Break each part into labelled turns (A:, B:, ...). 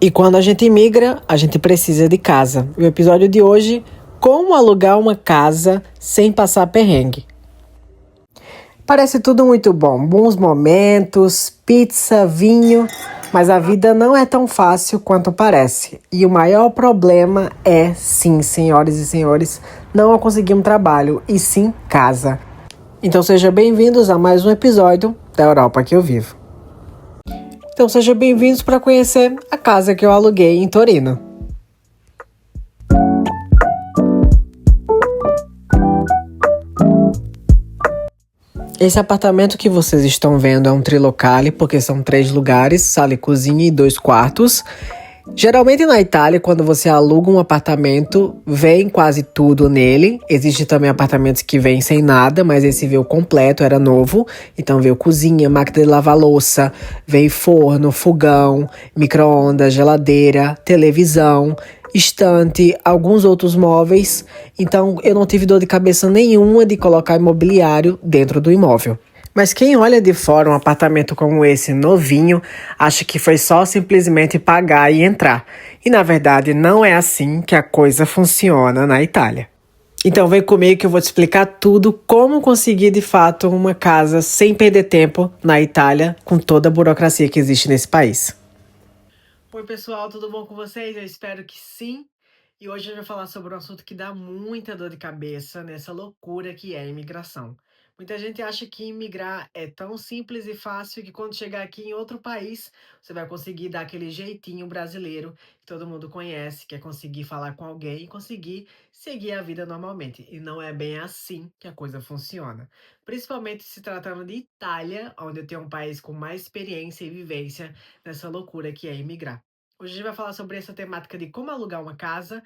A: E quando a gente imigra, a gente precisa de casa. E o episódio de hoje, como alugar uma casa sem passar perrengue. Parece tudo muito bom, bons momentos, pizza, vinho, mas a vida não é tão fácil quanto parece. E o maior problema é, sim, senhoras e senhores, não conseguir um trabalho, e sim casa. Então sejam bem-vindos a mais um episódio da Europa que eu vivo. Então sejam bem-vindos para conhecer a casa que eu aluguei em Torino. Esse apartamento que vocês estão vendo é um trilocale, porque são 3 lugares, sala e cozinha e 2 quartos. Geralmente na Itália, quando você aluga um apartamento, vem quase tudo nele. Existem também apartamentos que vêm sem nada, mas esse veio completo, era novo. Então veio cozinha, máquina de lavar louça, veio forno, fogão, micro-ondas, geladeira, televisão, estante, alguns outros móveis. Então eu não tive dor de cabeça nenhuma de colocar imobiliário dentro do imóvel. Mas quem olha de fora um apartamento como esse novinho, acha que foi só simplesmente pagar e entrar. E na verdade não é assim que a coisa funciona na Itália. Então vem comigo que eu vou te explicar tudo como conseguir de fato uma casa sem perder tempo na Itália, com toda a burocracia que existe nesse país. Oi pessoal, tudo bom com vocês? Eu espero que sim. E hoje eu vou falar sobre um assunto que dá muita dor de cabeça nessa loucura que é a imigração. Muita gente acha que imigrar é tão simples e fácil que quando chegar aqui em outro país, você vai conseguir dar aquele jeitinho brasileiro que todo mundo conhece, que é conseguir falar com alguém e conseguir seguir a vida normalmente. E não é bem assim que a coisa funciona. Principalmente se tratando de Itália, onde eu tenho um país com mais experiência e vivência nessa loucura que é imigrar. Hoje a gente vai falar sobre essa temática de como alugar uma casa,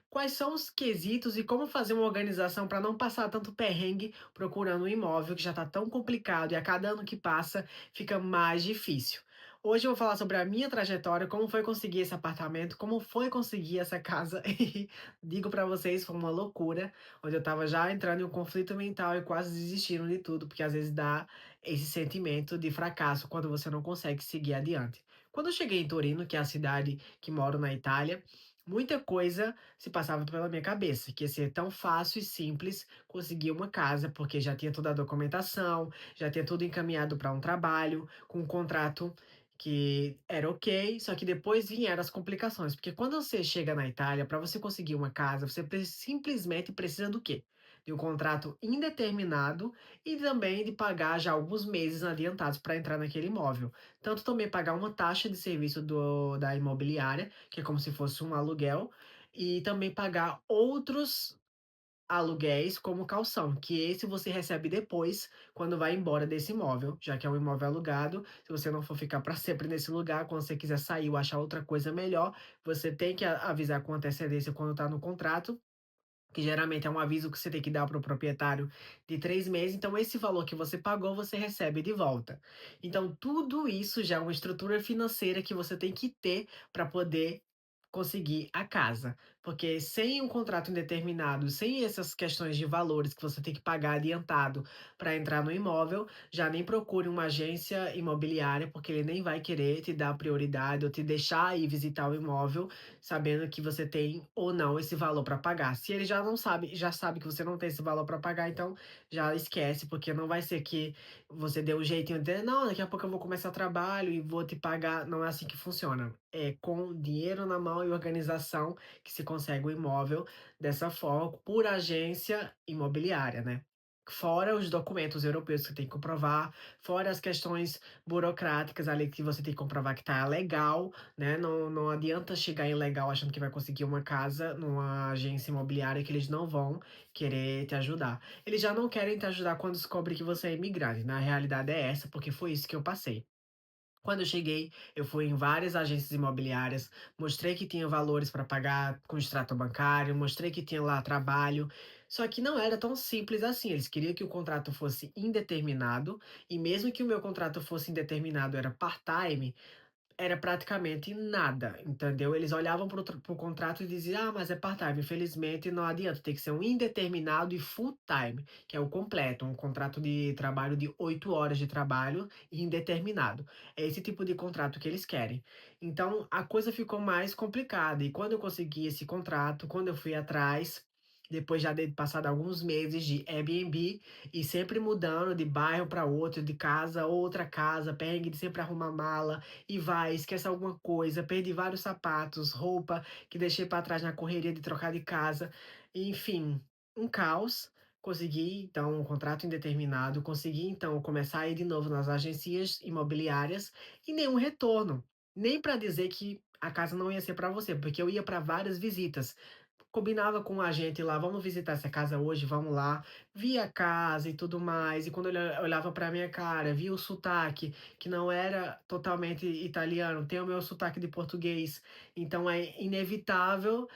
A: quais são os quesitos e como fazer uma organização para não passar tanto perrengue procurando um imóvel que já está tão complicado e a cada ano que passa fica mais difícil. Hoje eu vou falar sobre a minha trajetória, como foi conseguir esse apartamento, como foi conseguir essa casa. E digo para vocês, foi uma loucura, onde eu estava já entrando em um conflito mental e quase desistindo de tudo, porque às vezes dá esse sentimento de fracasso quando você não consegue seguir adiante. Quando eu cheguei em Torino, que é a cidade que moro na Itália, muita coisa se passava pela minha cabeça, que ia ser tão fácil e simples conseguir uma casa, porque já tinha toda a documentação, já tinha tudo encaminhado para um trabalho, com um contrato que era ok, só que depois vieram as complicações, porque quando você chega na Itália, para você conseguir uma casa, você simplesmente precisa do quê? De um contrato indeterminado e também de pagar já alguns meses adiantados para entrar naquele imóvel. Tanto também pagar uma taxa de serviço da imobiliária, que é como se fosse um aluguel, e também pagar outros aluguéis como calção, que esse você recebe depois, quando vai embora desse imóvel, já que é um imóvel alugado. Se você não for ficar para sempre nesse lugar, quando você quiser sair ou achar outra coisa melhor, você tem que avisar com antecedência quando está no contrato, que geralmente é um aviso que você tem que dar para o proprietário de 3 meses, então esse valor que você pagou, você recebe de volta. Então tudo isso já é uma estrutura financeira que você tem que ter para poder conseguir a casa, porque sem um contrato indeterminado, sem essas questões de valores que você tem que pagar adiantado para entrar no imóvel, já nem procure uma agência imobiliária, porque ele nem vai querer te dar prioridade ou te deixar ir visitar o imóvel sabendo que você tem ou não esse valor para pagar. Se ele já sabe que você não tem esse valor para pagar, então já esquece, porque não vai ser que você dê um jeitinho de, não, daqui a pouco eu vou começar trabalho e vou te pagar. Não é assim que funciona. É com dinheiro na mão e organização que se consegue o imóvel dessa forma, por agência imobiliária, né? Fora os documentos europeus que você tem que comprovar, fora as questões burocráticas ali que você tem que comprovar que tá legal, né? Não adianta chegar ilegal achando que vai conseguir uma casa numa agência imobiliária, que eles não vão querer te ajudar. Eles já não querem te ajudar quando descobrem que você é imigrante. Na realidade é essa, porque foi isso que eu passei. Quando eu cheguei, eu fui em várias agências imobiliárias, mostrei que tinha valores para pagar com extrato bancário, mostrei que tinha lá trabalho, só que não era tão simples assim. Eles queriam que o contrato fosse indeterminado, e mesmo que o meu contrato fosse indeterminado, era part-time, era praticamente nada, entendeu? Eles olhavam para o contrato e diziam: "Ah, mas é part-time". Infelizmente não adianta, tem que ser um indeterminado e full-time, que é o completo, um contrato de trabalho de 8 horas de trabalho e indeterminado. É esse tipo de contrato que eles querem. Então a coisa ficou mais complicada e quando eu consegui esse contrato, quando eu fui atrás, depois já de passado alguns meses de Airbnb, e sempre mudando de bairro para outro, de casa a outra casa, perrengue de sempre arrumar mala, e vai, esquece alguma coisa, perdi vários sapatos, roupa que deixei para trás na correria de trocar de casa, enfim, um caos. Consegui então um contrato indeterminado, consegui então começar a ir de novo nas agências imobiliárias e nenhum retorno, nem para dizer que a casa não ia ser para você, porque eu ia para várias visitas. Combinava com a gente lá: "Vamos visitar essa casa hoje, vamos lá". Via a casa e tudo mais, e quando ele olhava pra minha cara, via o sotaque, que não era totalmente italiano, tem o meu sotaque de português, então é inevitável,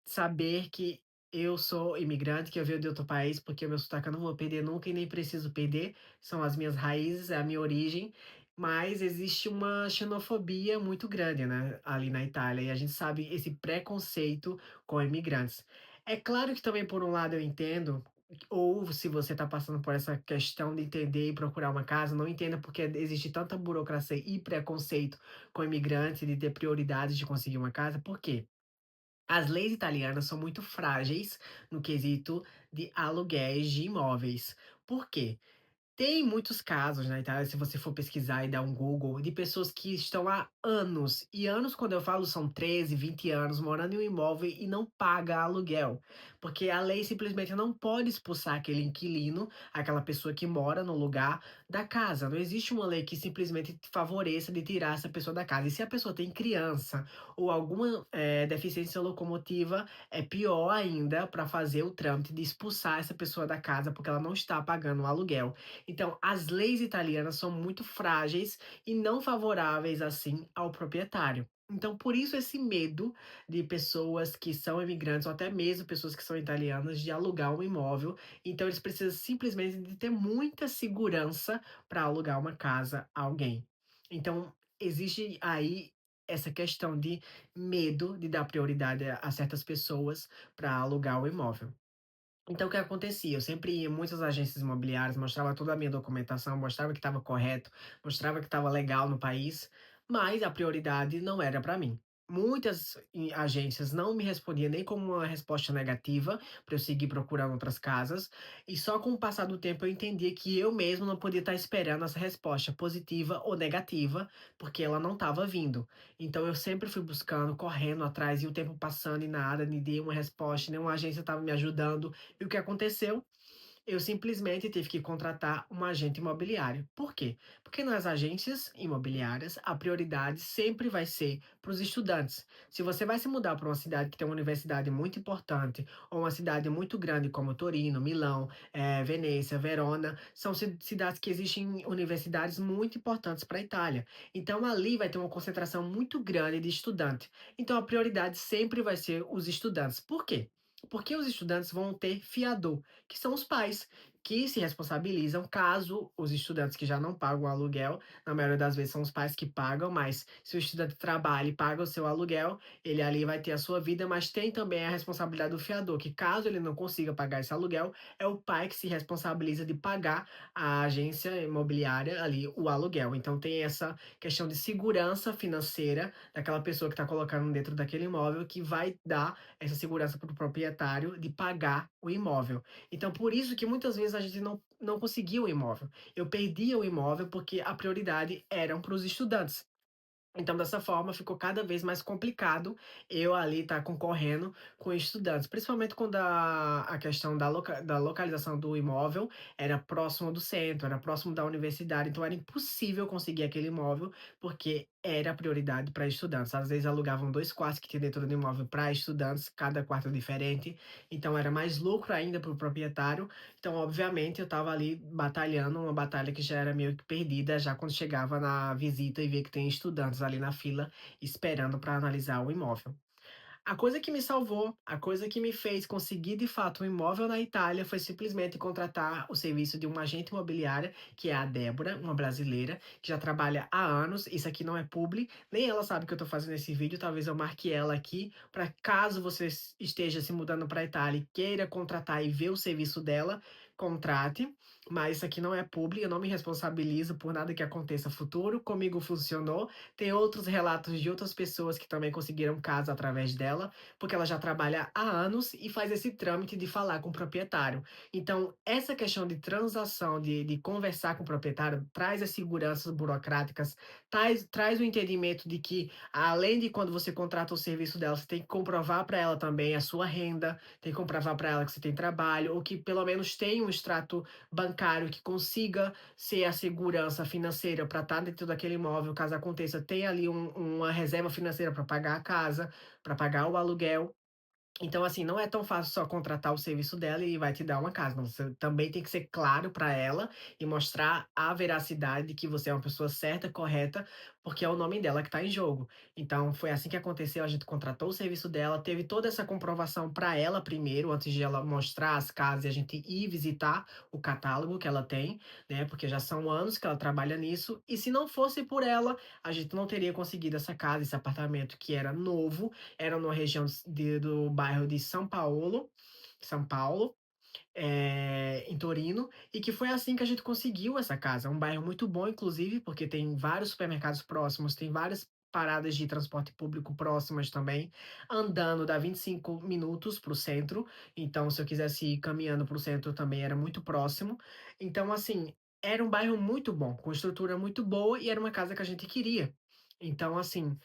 A: saber que eu sou imigrante, que eu venho de outro país, porque o meu sotaque eu não vou perder nunca e nem preciso perder, são as minhas raízes, é a minha origem, mas existe uma xenofobia muito grande, né, ali na Itália, e a gente sabe esse preconceito com imigrantes. É claro que também por um lado eu entendo, ou se você está passando por essa questão de entender e procurar uma casa, não entenda porque existe tanta burocracia e preconceito com imigrantes de ter prioridades de conseguir uma casa, por quê? As leis italianas são muito frágeis no quesito de aluguéis de imóveis. Por quê? Tem muitos casos na Itália, se você for pesquisar e dar um Google, de pessoas que estão há anos, e anos quando eu falo são 13, 20 anos, morando em um imóvel e não paga aluguel, porque a lei simplesmente não pode expulsar aquele inquilino, aquela pessoa que mora no lugar, da casa. Não existe uma lei que simplesmente favoreça de tirar essa pessoa da casa. E se a pessoa tem criança ou alguma deficiência locomotiva, é pior ainda para fazer o trâmite de expulsar essa pessoa da casa, porque ela não está pagando o aluguel. Então, as leis italianas são muito frágeis e não favoráveis assim ao proprietário. Então, por isso esse medo de pessoas que são imigrantes ou até mesmo pessoas que são italianas de alugar um imóvel. Então, eles precisam simplesmente de ter muita segurança para alugar uma casa a alguém. Então, existe aí essa questão de medo de dar prioridade a certas pessoas para alugar o imóvel. Então o que acontecia? Eu sempre ia em muitas agências imobiliárias, mostrava toda a minha documentação, mostrava que estava correto, mostrava que estava legal no país, mas a prioridade não era para mim. Muitas agências não me respondiam nem com uma resposta negativa para eu seguir procurando outras casas, e só com o passar do tempo eu entendi que eu mesmo não podia estar esperando essa resposta positiva ou negativa, porque ela não estava vindo. Então eu sempre fui buscando, correndo atrás, e o tempo passando e nada, me dei uma resposta, nenhuma agência estava me ajudando. E o que aconteceu? Eu simplesmente tive que contratar um agente imobiliário. Por quê? Porque nas agências imobiliárias a prioridade sempre vai ser para os estudantes. Se você vai se mudar para uma cidade que tem uma universidade muito importante, ou uma cidade muito grande como Torino, Milão, Veneza, Verona, são cidades que existem universidades muito importantes para a Itália. Então ali vai ter uma concentração muito grande de estudantes. Então a prioridade sempre vai ser os estudantes. Por quê? Porque os estudantes vão ter fiador, que são os pais, que se responsabilizam caso os estudantes que já não pagam o aluguel, na maioria das vezes são os pais que pagam, mas se o estudante trabalha e paga o seu aluguel, ele ali vai ter a sua vida, mas tem também a responsabilidade do fiador, que caso ele não consiga pagar esse aluguel, é o pai que se responsabiliza de pagar à agência imobiliária ali o aluguel. Então tem essa questão de segurança financeira daquela pessoa que está colocando dentro daquele imóvel, que vai dar essa segurança para o proprietário de pagar o imóvel. Então, por isso que muitas vezes a gente não conseguia o imóvel. Eu perdia o imóvel porque a prioridade eram para os estudantes. Então, dessa forma, ficou cada vez mais complicado eu ali estar concorrendo com estudantes, principalmente quando a questão da localização do imóvel era próximo do centro, era próximo da universidade, então era impossível conseguir aquele imóvel, porque era prioridade para estudantes. Às vezes alugavam 2 quartos que tinha dentro do imóvel para estudantes, cada quarto diferente, então era mais lucro ainda para o proprietário. Então, obviamente, eu estava ali batalhando, uma batalha que já era meio que perdida, já quando chegava na visita e via que tem estudantes ali na fila esperando para analisar o imóvel. A coisa que me salvou, a coisa que me fez conseguir de fato um imóvel na Itália foi simplesmente contratar o serviço de uma agente imobiliária, que é a Débora, uma brasileira, que já trabalha há anos. Isso aqui não é publi, nem ela sabe que eu tô fazendo esse vídeo. Talvez eu marque ela aqui, para caso você esteja se mudando para a Itália e queira contratar e ver o serviço dela, contrate. Mas isso aqui não é publi, eu não me responsabilizo por nada que aconteça futuro. Comigo funcionou. Tem outros relatos de outras pessoas que também conseguiram casa através dela, porque ela já trabalha há anos e faz esse trâmite de falar com o proprietário. Então, essa questão de transação, de conversar com o proprietário, traz as seguranças burocráticas, traz o entendimento de que, além de quando você contrata o serviço dela, você tem que comprovar para ela também a sua renda, tem que comprovar para ela que você tem trabalho, ou que pelo menos tem um extrato bancário que consiga ser a segurança financeira para estar dentro daquele imóvel, caso aconteça, ter ali uma reserva financeira para pagar a casa, para pagar o aluguel. Então, assim, não é tão fácil só contratar o serviço dela e vai te dar uma casa, não, você também tem que ser claro para ela e mostrar a veracidade de que você é uma pessoa certa, correta, porque é o nome dela que está em jogo. Então, foi assim que aconteceu, a gente contratou o serviço dela, teve toda essa comprovação para ela primeiro, antes de ela mostrar as casas e a gente ir visitar o catálogo que ela tem, né, porque já são anos que ela trabalha nisso, e se não fosse por ela, a gente não teria conseguido essa casa, esse apartamento que era novo, era numa região do bairro de São Paulo, em Torino, e que foi assim que a gente conseguiu essa casa. Um bairro muito bom, inclusive, porque tem vários supermercados próximos, tem várias paradas de transporte público próximas também. Andando dá 25 minutos para o centro, então se eu quisesse ir caminhando para o centro também era muito próximo. Então, assim, era um bairro muito bom, com estrutura muito boa e era uma casa que a gente queria. Então, assim,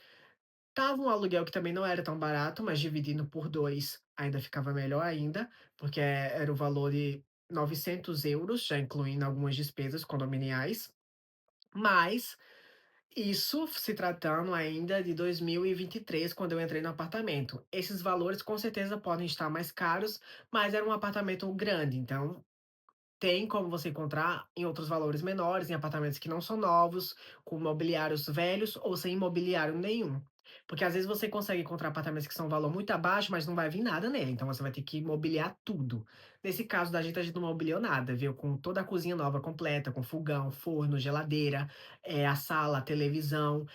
A: tava um aluguel que também não era tão barato, mas dividindo por 2 ainda ficava melhor ainda, porque era o valor de 900 euros, já incluindo algumas despesas condominiais, mas isso se tratando ainda de 2023, quando eu entrei no apartamento. Esses valores com certeza podem estar mais caros, mas era um apartamento grande, então tem como você encontrar em outros valores menores, em apartamentos que não são novos, com mobiliários velhos ou sem mobiliário nenhum. Porque às vezes você consegue encontrar apartamentos que são um valor muito abaixo, mas não vai vir nada nele, então você vai ter que mobiliar tudo. Nesse caso da gente, a gente não mobiliou nada, viu? Com toda a cozinha nova completa, com fogão, forno, geladeira, a sala, a televisão,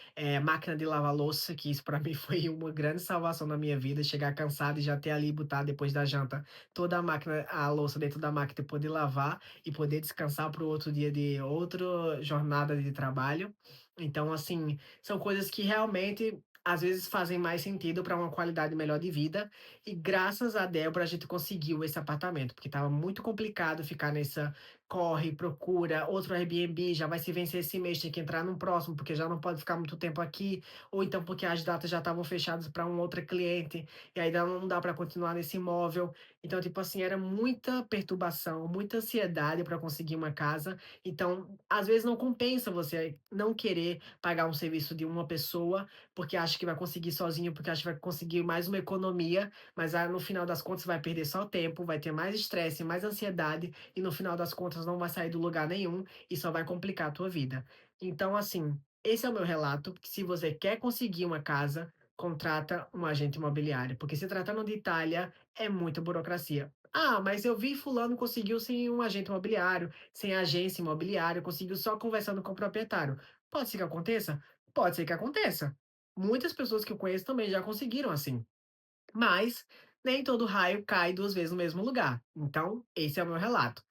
A: máquina de lavar louça, que isso para mim foi uma grande salvação na minha vida, chegar cansado e já ter ali botar depois da janta toda a máquina, a louça dentro da máquina e poder lavar e poder descansar para o outro dia de outra jornada de trabalho. Então, assim, são coisas que realmente às vezes fazem mais sentido para uma qualidade melhor de vida. E graças a Débora a gente conseguiu esse apartamento, porque estava muito complicado ficar nessa corre, procura, outro Airbnb, já vai se vencer esse mês, tem que entrar num próximo, porque já não pode ficar muito tempo aqui, ou então porque as datas já estavam fechadas para um outro cliente, e aí não dá para continuar nesse imóvel. Então, tipo assim, era muita perturbação, muita ansiedade para conseguir uma casa. Então, às vezes não compensa você não querer pagar um serviço de uma pessoa, porque acha que vai conseguir sozinho, porque acha que vai conseguir mais uma economia, mas no final das contas vai perder só tempo, vai ter mais estresse, mais ansiedade, e no final das contas não vai sair do lugar nenhum e só vai complicar a tua vida. Então, assim, esse é o meu relato, que se você quer conseguir uma casa, contrata um agente imobiliário, porque se tratando de Itália, é muita burocracia. Ah, mas eu vi fulano conseguiu sem um agente imobiliário, sem agência imobiliária, conseguiu só conversando com o proprietário. Pode ser que aconteça? Pode ser que aconteça. Muitas pessoas que eu conheço também já conseguiram assim, mas nem todo raio cai 2 vezes no mesmo lugar. Então, esse é o meu relato.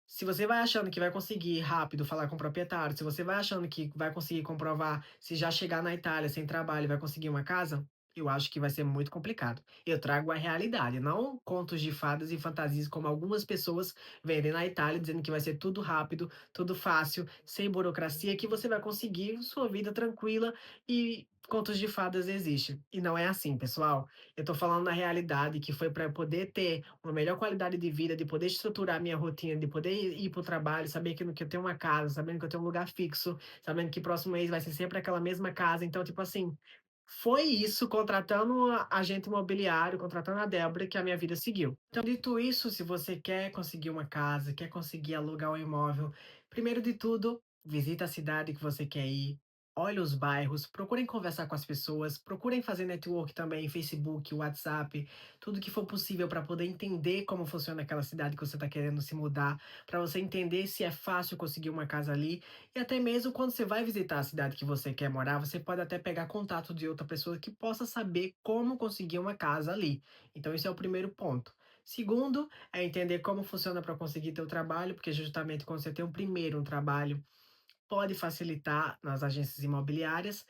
A: Se você vai achando que vai conseguir rápido falar com o proprietário, se você vai achando que vai conseguir comprovar, se já chegar na Itália sem trabalho vai conseguir uma casa, eu acho que vai ser muito complicado. Eu trago a realidade, não contos de fadas e fantasias como algumas pessoas vendem na Itália, dizendo que vai ser tudo rápido, tudo fácil, sem burocracia, que você vai conseguir sua vida tranquila e contos de fadas existem. E não é assim, pessoal. Eu tô falando da realidade, que foi para poder ter uma melhor qualidade de vida, de poder estruturar minha rotina, de poder ir para o trabalho, saber que eu tenho uma casa, sabendo que eu tenho um lugar fixo, sabendo que próximo mês vai ser sempre aquela mesma casa. Então, tipo assim, foi isso, contratando um agente imobiliário, contratando a Débora, que a minha vida seguiu. Então, dito isso, se você quer conseguir uma casa, quer conseguir alugar um imóvel, primeiro de tudo, visita a cidade que você quer ir. olhe os bairros, procurem conversar com as pessoas, procurem fazer network também, Facebook, WhatsApp, tudo que for possível para poder entender como funciona aquela cidade que você está querendo se mudar, para você entender se é fácil conseguir uma casa ali, e até mesmo quando você vai visitar a cidade que você quer morar, você pode até pegar contato de outra pessoa que possa saber como conseguir uma casa ali. Então, esse é o primeiro ponto. Segundo, é entender como funciona para conseguir teu trabalho, porque justamente quando você tem um trabalho, pode facilitar nas agências imobiliárias.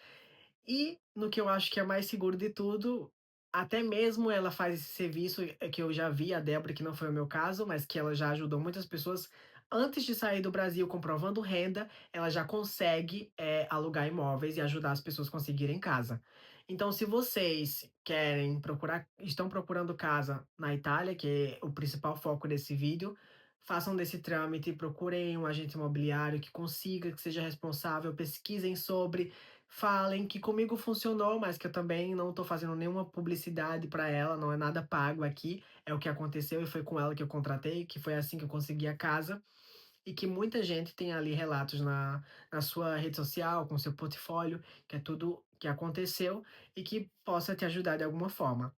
A: E no que eu acho que é mais seguro de tudo, até mesmo ela faz esse serviço, que eu já vi a Débora, que não foi o meu caso, mas que ela já ajudou muitas pessoas. Antes de sair do Brasil comprovando renda, ela já consegue, alugar imóveis e ajudar as pessoas a conseguirem casa. Então, se vocês querem procurar estão procurando casa na Itália, que é o principal foco desse vídeo, façam desse trâmite, procurem um agente imobiliário que consiga, que seja responsável, pesquisem sobre, falem que comigo funcionou, mas que eu também não estou fazendo nenhuma publicidade para ela, não é nada pago aqui, é o que aconteceu e foi com ela que eu contratei, que foi assim que eu consegui a casa, e que muita gente tem ali relatos na sua rede social, com seu portfólio, que é tudo que aconteceu e que possa te ajudar de alguma forma.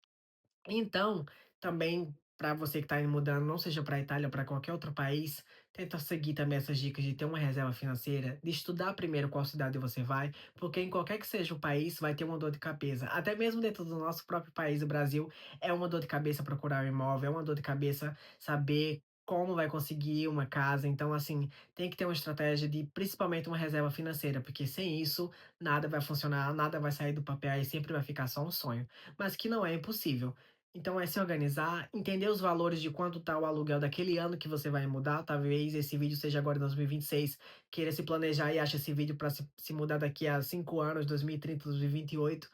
A: Então, também para você que está mudando, não seja para a Itália ou para qualquer outro país, tenta seguir também essas dicas de ter uma reserva financeira, de estudar primeiro qual cidade você vai, porque em qualquer que seja o país vai ter uma dor de cabeça. Até mesmo dentro do nosso próprio país, o Brasil, é uma dor de cabeça procurar um imóvel, é uma dor de cabeça saber como vai conseguir uma casa. Então, assim, tem que ter uma estratégia de principalmente uma reserva financeira, porque sem isso nada vai funcionar, nada vai sair do papel e sempre vai ficar só um sonho, mas que não é impossível. Então é se organizar, entender os valores de quanto está o aluguel daquele ano que você vai mudar. Talvez esse vídeo seja agora em 2026, queira se planejar e acha esse vídeo para se mudar daqui a 5 anos, 2030, 2028.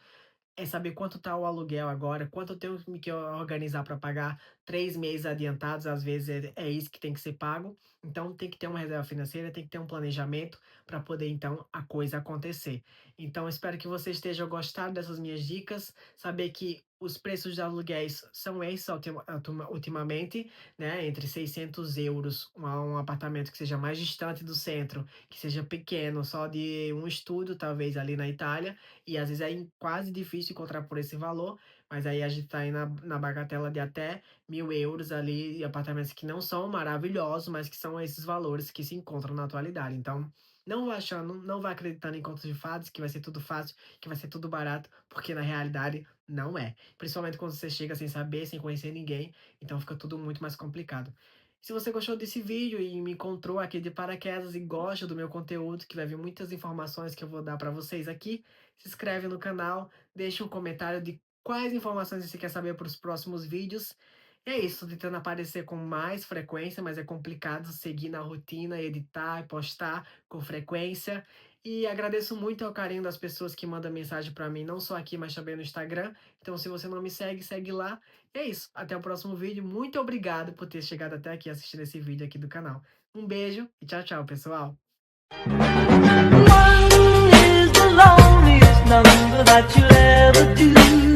A: É saber quanto está o aluguel agora, quanto eu tenho que organizar para pagar 3 meses adiantados, às vezes é isso que tem que ser pago. Então tem que ter uma reserva financeira, tem que ter um planejamento para poder então a coisa acontecer. Então espero que você esteja gostado dessas minhas dicas, saber que os preços de aluguéis são esses ultimamente, né, entre 600 € um apartamento que seja mais distante do centro, que seja pequeno, só de um estúdio talvez ali na Itália, e às vezes é quase difícil encontrar por esse valor, mas aí a gente tá aí na bagatela de até 1.000 € ali, e apartamentos que não são maravilhosos, mas que são esses valores que se encontram na atualidade. Então, não vá achando, não vá acreditando em contos de fadas, que vai ser tudo fácil, que vai ser tudo barato, porque na realidade não é. Principalmente quando você chega sem saber, sem conhecer ninguém, então fica tudo muito mais complicado. Se você gostou desse vídeo e me encontrou aqui de paraquedas e gosta do meu conteúdo, que vai vir muitas informações que eu vou dar para vocês aqui, se inscreve no canal, deixa um comentário de quais informações você quer saber para os próximos vídeos. E é isso, tô tentando aparecer com mais frequência, mas é complicado seguir na rotina, editar e postar com frequência. E agradeço muito ao carinho das pessoas que mandam mensagem para mim, não só aqui, mas também no Instagram. Então, se você não me segue, segue lá. E é isso, até o próximo vídeo. Muito obrigado por ter chegado até aqui assistindo esse vídeo aqui do canal. Um beijo e tchau, tchau, pessoal.
B: One is the loneliest number that you'll ever do.